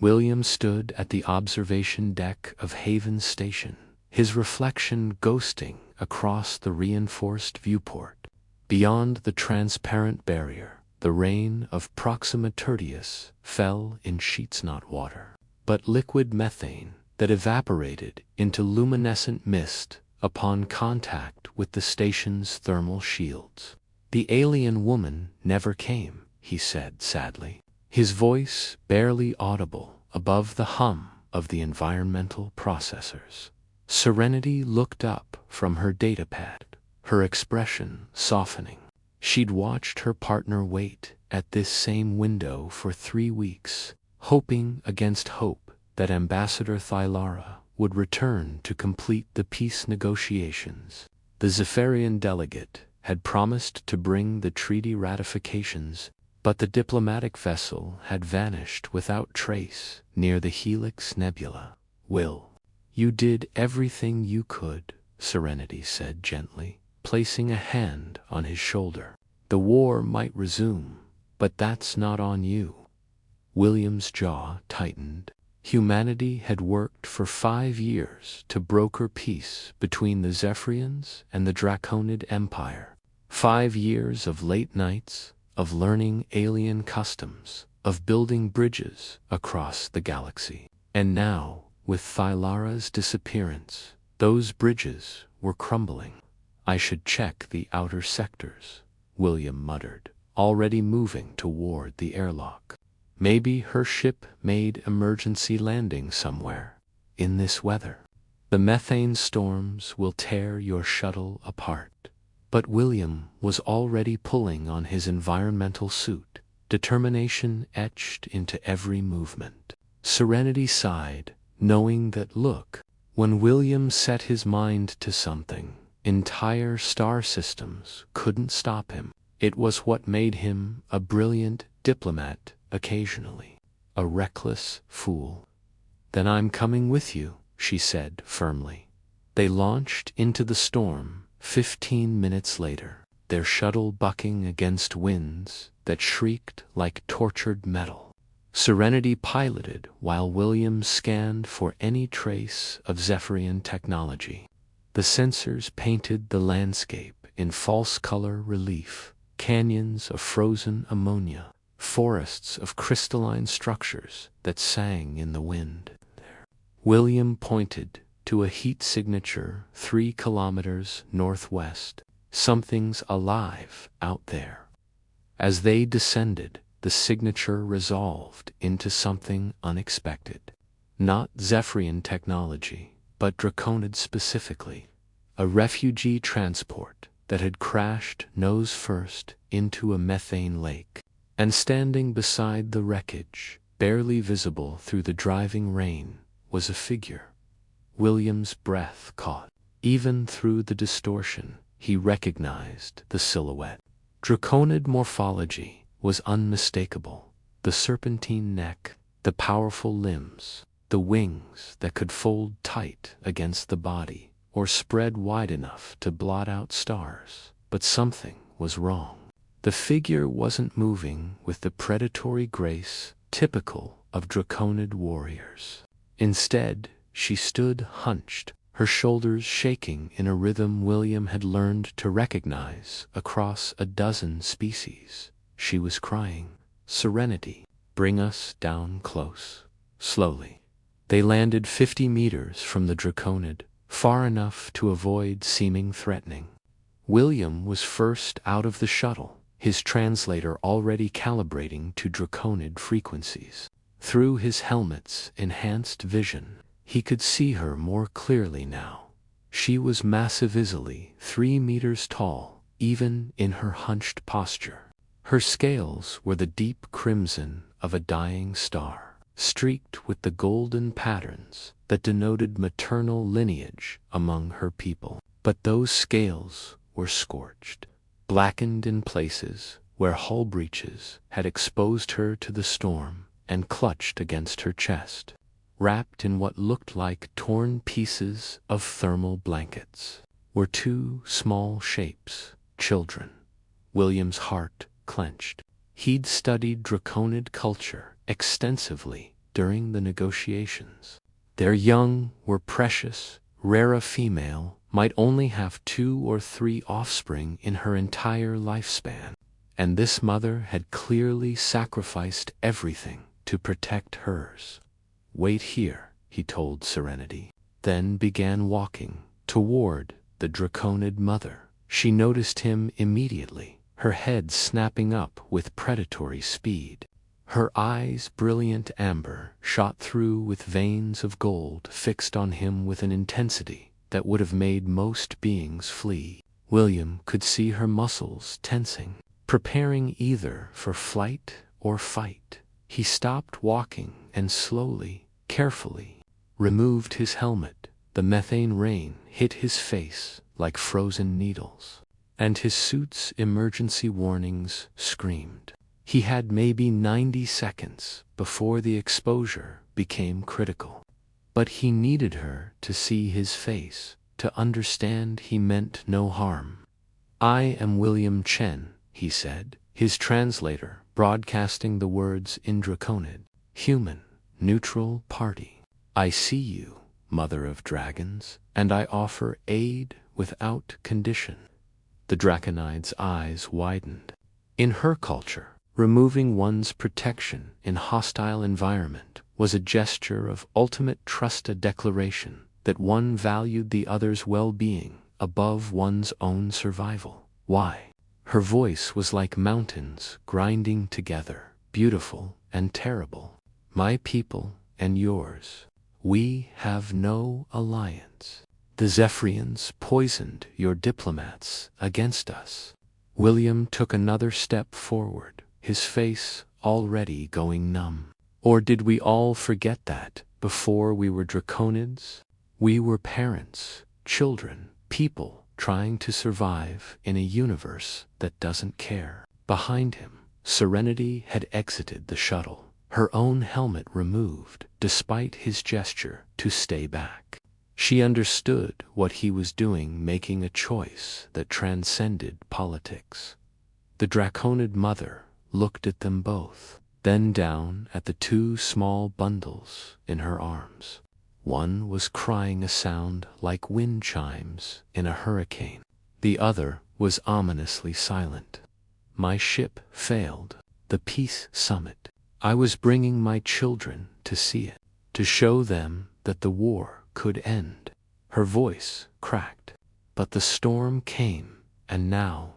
William stood at the observation deck of Haven Station, his reflection ghosting across the reinforced viewport. Beyond the transparent barrier, the rain of Proxima Tertius fell in sheets, not water, but liquid methane that evaporated into luminescent mist upon contact with the station's thermal shields. "The alien woman never came," he said sadly, his voice barely audible above the hum of the environmental processors. Serenity looked up from her datapad, her expression softening. She'd watched her partner wait at this same window for 3 weeks, hoping against hope that Ambassador Thylara would return to complete the peace negotiations. The Zephyrian delegate had promised to bring the treaty ratifications, but the diplomatic vessel had vanished without trace near the Helix Nebula. "Will, you did everything you could," Serenity said gently, placing a hand on his shoulder. "The war might resume, but that's not on you." William's jaw tightened. Humanity had worked for 5 years to broker peace between the Zephyrians and the Draconid Empire. 5 years of late nights, of learning alien customs, of building bridges across the galaxy. And now, with Thylara's disappearance, those bridges were crumbling. "I should check the outer sectors," William muttered, already moving toward the airlock. Maybe her ship made emergency landing somewhere. In this weather, the methane storms will tear your shuttle apart. But William was already pulling on his environmental suit, determination etched into every movement. Serenity sighed, knowing that when William set his mind to something, entire star systems couldn't stop him. It was what made him a brilliant diplomat occasionally, a reckless fool. "Then I'm coming with you," she said firmly. They launched into the storm 15 minutes later, their shuttle bucking against winds that shrieked like tortured metal. Serenity piloted while William scanned for any trace of Zephyrian technology. The sensors painted the landscape in false color relief, canyons of frozen ammonia, forests of crystalline structures that sang in the wind. William pointed to a heat signature 3 kilometers northwest. "Something's alive out there." As they descended, the signature resolved into something unexpected. Not Zephyrian technology, but Draconid specifically. A refugee transport that had crashed nose first into a methane lake. And standing beside the wreckage, barely visible through the driving rain, was a figure. William's breath caught. Even through the distortion, he recognized the silhouette. Draconid morphology was unmistakable. The serpentine neck, the powerful limbs, the wings that could fold tight against the body or spread wide enough to blot out stars. But something was wrong. The figure wasn't moving with the predatory grace typical of Draconid warriors. Instead, she stood hunched, her shoulders shaking in a rhythm William had learned to recognize across a dozen species. She was crying, "Serenity, bring us down close." Slowly. They landed 50 meters from the Draconid, far enough to avoid seeming threatening. William was first out of the shuttle, his translator already calibrating to Draconid frequencies. Through his helmet's enhanced vision, he could see her more clearly now. She was massively 3 meters tall, even in her hunched posture. Her scales were the deep crimson of a dying star, streaked with the golden patterns that denoted maternal lineage among her people. But those scales were scorched, blackened in places where hull breaches had exposed her to the storm and clutched against her chest, wrapped in what looked like torn pieces of thermal blankets, were 2 small shapes, children. William's heart clenched. He'd studied Draconid culture extensively, during the negotiations. Their young were precious, rare. A female might only have 2 or 3 offspring in her entire lifespan, and this mother had clearly sacrificed everything to protect hers. "Wait here," he told Serenity, then began walking toward the Draconid mother. She noticed him immediately, her head snapping up with predatory speed. Her eyes, brilliant amber, shot through with veins of gold, fixed on him with an intensity that would have made most beings flee. William could see her muscles tensing, preparing either for flight or fight. He stopped walking and slowly, carefully, removed his helmet. The methane rain hit his face like frozen needles, and his suit's emergency warnings screamed. He had maybe 90 seconds before the exposure became critical. But he needed her to see his face, to understand he meant no harm. "I am William Chen," he said, his translator broadcasting the words in Draconid. "Human, neutral party. I see you, Mother of Dragons, and I offer aid without condition." The Draconide's eyes widened. In her culture, removing one's protection in hostile environment was a gesture of ultimate trust, a declaration that one valued the other's well-being above one's own survival. "Why?" Her voice was like mountains grinding together, beautiful and terrible. "My people and yours. We have no alliance. The Zephyrians poisoned your diplomats against us." William took another step forward, his face already going numb. "Or did we all forget that, before we were Draconids, we were parents, children, people trying to survive in a universe that doesn't care?" Behind him, Serenity had exited the shuttle, her own helmet removed, despite his gesture to stay back. She understood what he was doing, making a choice that transcended politics. The Draconid mother looked at them both, then down at the 2 small bundles in her arms. One was crying a sound like wind chimes in a hurricane. The other was ominously silent. "My ship failed, the Peace Summit. I was bringing my children to see it, to show them that the war could end." Her voice cracked. "But the storm came, and now ...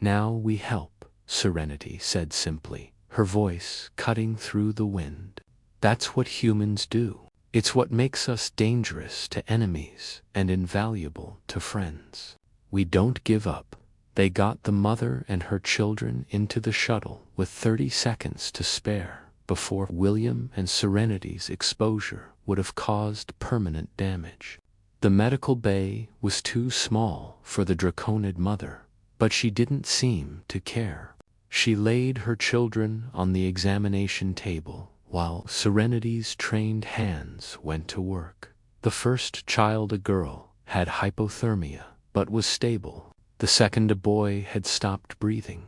Now we help," Serenity said simply, her voice cutting through the wind. "That's what humans do. It's what makes us dangerous to enemies and invaluable to friends. We don't give up." They got the mother and her children into the shuttle with 30 seconds to spare before William and Serenity's exposure would have caused permanent damage. The medical bay was too small for the Draconid mother, but she didn't seem to care. She laid her children on the examination table while Serenity's trained hands went to work. The first child, a girl, had hypothermia but was stable. The second, a boy, had stopped breathing.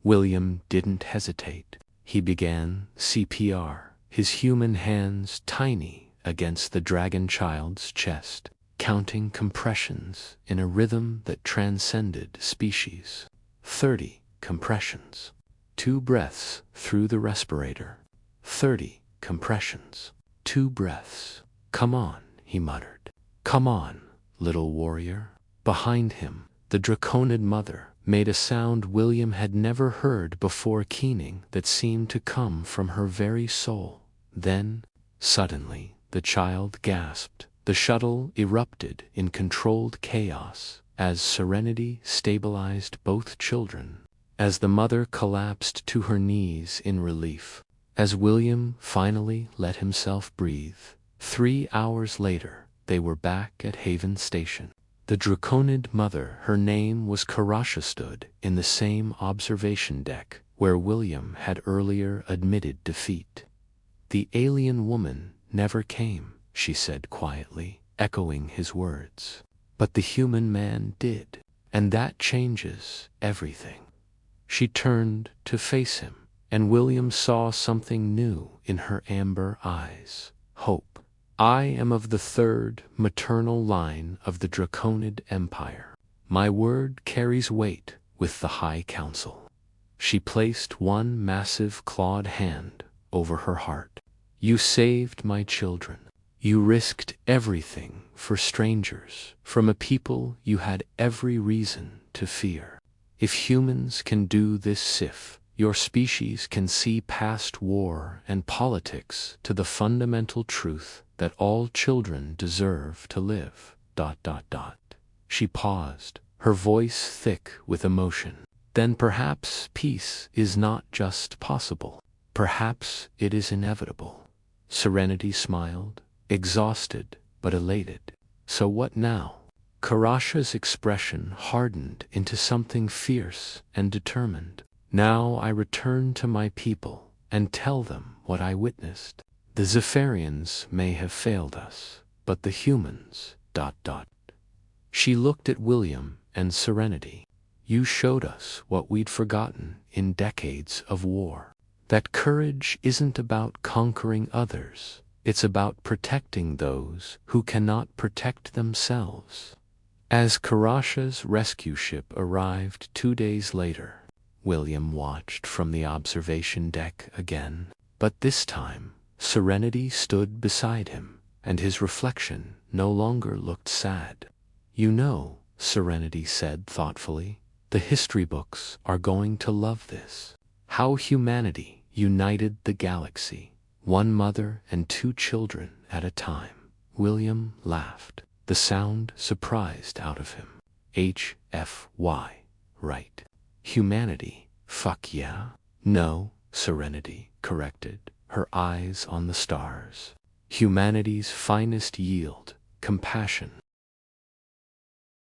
William didn't hesitate. He began CPR, his human hands tiny against the dragon child's chest, counting compressions in a rhythm that transcended species. 30 compressions. 2 breaths through the respirator. 30 compressions. 2 breaths. "Come on," he muttered. "Come on, little warrior." Behind him, the Draconid mother made a sound William had never heard before, keening that seemed to come from her very soul. Then, suddenly, the child gasped. The shuttle erupted in controlled chaos as Serenity stabilized both children, as the mother collapsed to her knees in relief, as William finally let himself breathe. 3 hours later, they were back at Haven Station. The Draconid mother, her name was Karasha, stood in the same observation deck where William had earlier admitted defeat. "The alien woman never came," she said quietly, echoing his words. "But the human man did, and that changes everything." She turned to face him, and William saw something new in her amber eyes. Hope. I am of the third maternal line of the Draconid Empire. My word carries weight with the High Council. She placed one massive clawed hand over her heart. You saved my children. You risked everything for strangers, from a people you had every reason to fear. If humans can do this, Sif, your species can see past war and politics to the fundamental truth that all children deserve to live. She paused, her voice thick with emotion. Then perhaps peace is not just possible. Perhaps it is inevitable. Serenity smiled, exhausted but elated. So what now? Karasha's expression hardened into something fierce and determined. Now I return to my people and tell them what I witnessed. The Zephyrians may have failed us, but the humans... She looked at William and Serenity. You showed us what we'd forgotten in decades of war. That courage isn't about conquering others. It's about protecting those who cannot protect themselves. As Karasha's rescue ship arrived 2 days later, William watched from the observation deck again. But this time, Serenity stood beside him, and his reflection no longer looked sad. You know, Serenity said thoughtfully, the history books are going to love this. How humanity united the galaxy, one mother and 2 children at a time. William laughed, the sound surprised out of him. HFY, right. Humanity, fuck yeah. No, Serenity corrected, her eyes on the stars. Humanity's finest yield, compassion.